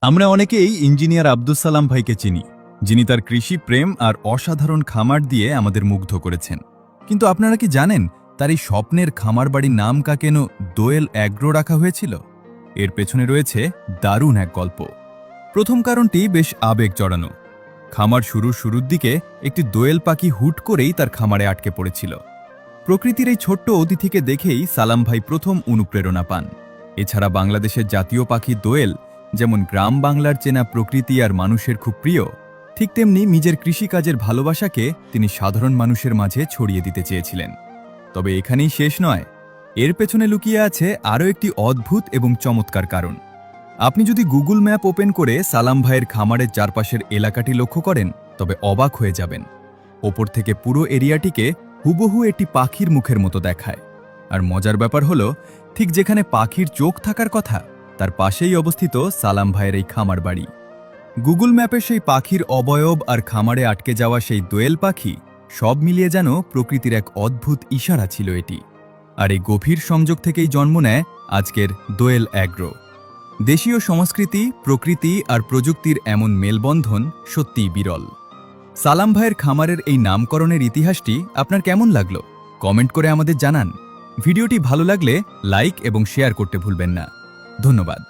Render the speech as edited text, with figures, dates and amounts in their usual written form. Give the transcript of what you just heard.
আমরা অনেকেই ইঞ্জিনিয়ার আব্দুস সালাম ভাইকে চিনি, যিনি তার কৃষি প্রেম আর অসাধারণ খামার দিয়ে আমাদের মুগ্ধ করেছেন। কিন্তু আপনারা কি জানেন তার এই স্বপ্নের খামার বাড়ির নাম কাকেন দোয়েল অ্যাগ্রো রাখা হয়েছিল? এর পেছনে রয়েছে দারুণ এক গল্প। প্রথম কারণটি বেশ আবেগ জড়ানো। খামার শুরুর দিকে একটি দোয়েল পাখি হুট করেই তার খামারে আটকে পড়েছিল। প্রকৃতির এই ছোট্ট অতিথিকে দেখেই সালাম ভাই প্রথম অনুপ্রেরণা পান। এছাড়া বাংলাদেশের জাতীয় পাখি দোয়েল যেমন গ্রাম বাংলার চেনা প্রকৃতি আর মানুষের খুব প্রিয়, ঠিক তেমনি নিজের কৃষিকাজের ভালোবাসাকে তিনি সাধারণ মানুষের মাঝে ছড়িয়ে দিতে চেয়েছিলেন। তবে এখানেই শেষ নয়, এর পেছনে লুকিয়ে আছে আরও একটি অদ্ভুত এবং চমৎকার কারণ। আপনি যদি গুগল ম্যাপ ওপেন করে সালাম ভাইয়ের খামারের চারপাশের এলাকাটি লক্ষ্য করেন, তবে অবাক হয়ে যাবেন। ওপর থেকে পুরো এরিয়াটিকে হুবহু একটি পাখির মুখের মতো দেখায়। আর মজার ব্যাপার হলো, ঠিক যেখানে পাখির চোখ থাকার কথা, তার পাশেই অবস্থিত সালাম ভাইয়ের এই খামার বাড়ি। গুগল ম্যাপে সেই পাখির অবয়ব আর খামারে আটকে যাওয়া সেই দোয়েল পাখি, সব মিলিয়ে যেন প্রকৃতির এক অদ্ভুত ইশারা ছিল এটি। আর এই গভীর সংযোগ থেকেই জন্ম নেয় আজকের দোয়েল অ্যাগ্রো। দেশীয় সংস্কৃতি, প্রকৃতি আর প্রযুক্তির এমন মেলবন্ধন সত্যিই বিরল। সালাম ভাইয়ের খামারের এই নামকরণের ইতিহাসটি আপনার কেমন লাগলো? কমেন্ট করে আমাদের জানান। ভিডিওটি ভালো লাগলে লাইক এবং শেয়ার করতে ভুলবেন না। ধন্যবাদ।